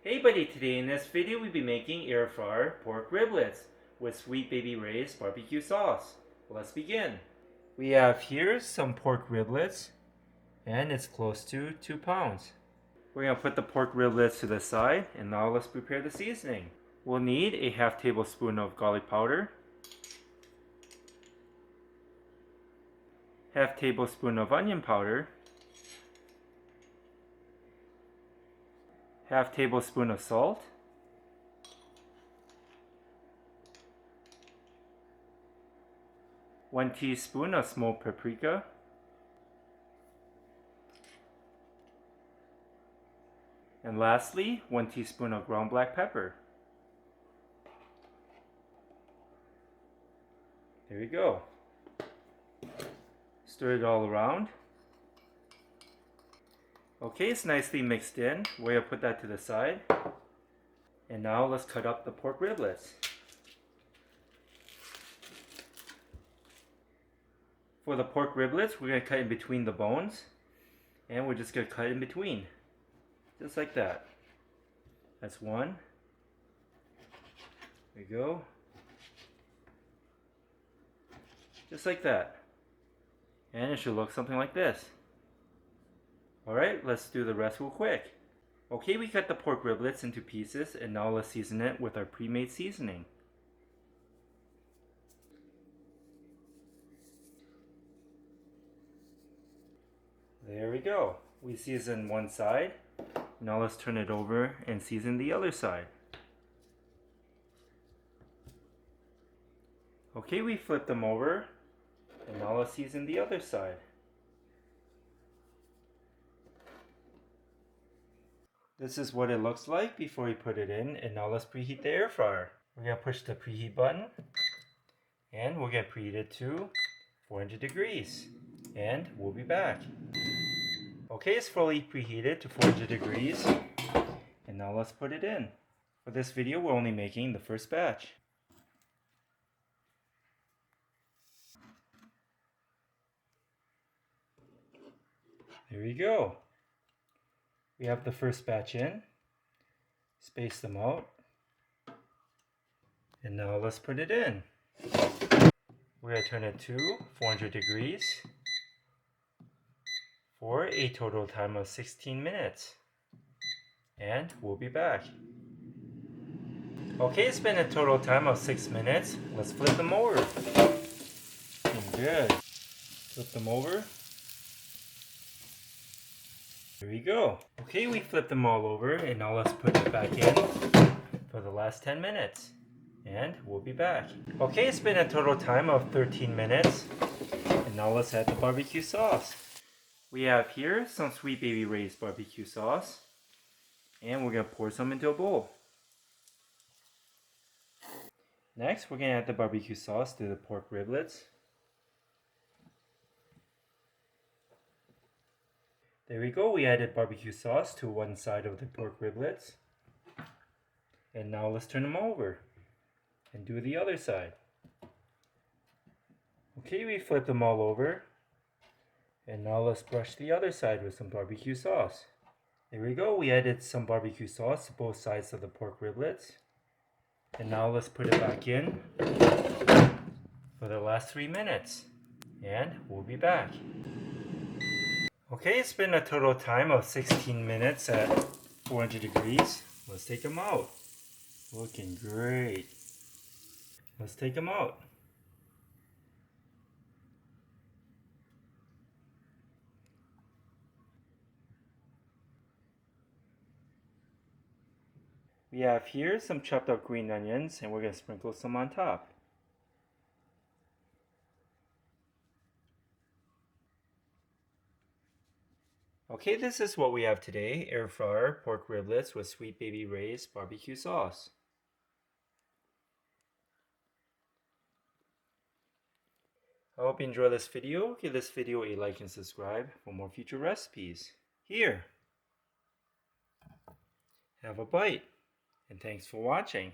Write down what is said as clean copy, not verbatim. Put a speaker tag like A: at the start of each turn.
A: Hey buddy, today in this video we'll be making air fryer pork riblets with Sweet Baby Ray's barbecue sauce. Let's begin. We have here some pork riblets and it's close to 2 pounds. We're going to put the pork riblets to the side and now let's prepare the seasoning. We'll need a half tablespoon of garlic powder, half tablespoon of onion powder, half tablespoon of salt, one teaspoon of smoked paprika, and lastly 1 teaspoon of ground black pepper. There we go. Stir it all around. Okay, it's nicely mixed in. We're going to put that to the side. And now let's cut up the pork riblets. For the pork riblets, we're going to cut in between the bones. And we're just going to cut in between. Just like that. That's one. There we go. Just like that. And it should look something like this. Alright, let's do the rest real quick. Okay, we cut the pork riblets into pieces and now let's season it with our pre-made seasoning. There we go. We season one side. Now let's turn it over and season the other side. Okay, we flip them over and now let's season the other side. This is what it looks like before we put it in, and now let's preheat the air fryer. We're going to push the preheat button and we're going to preheat it to 400 degrees and we'll be back. Okay, it's fully preheated to 400 degrees and now let's put it in. For this video we're only making the first batch. There we go. We have the first batch in, space them out, and now let's put it in. We're going to turn it to 400 degrees for a total time of 16 minutes. And we'll be back. Okay, it's been a total time of 6 minutes. Let's flip them over. Good. Flip them over. There we go. Okay, we flipped them all over and now let's put it back in for the last 10 minutes. And we'll be back. Okay, it's been a total time of 13 minutes. And now let's add the barbecue sauce. We have here some Sweet Baby Ray's barbecue sauce. And we're going to pour some into a bowl. Next, we're going to add the barbecue sauce to the pork riblets. There we go, we added barbecue sauce to one side of the pork riblets. And now let's turn them over and do the other side. Okay, we flipped them all over. And now let's brush the other side with some barbecue sauce. There we go, we added some barbecue sauce to both sides of the pork riblets. And now let's put it back in for the last 3 minutes. And we'll be back. Okay, it's been a total time of 16 minutes at 400 degrees. Let's take them out. Looking great. Let's take them out. We have here some chopped up green onions and we're going to sprinkle some on top. Okay, this is what we have today, air fryer pork riblets with Sweet Baby Ray's barbecue sauce. I hope you enjoy this video. Give this video a like and subscribe for more future recipes. Here, have a bite, and thanks for watching.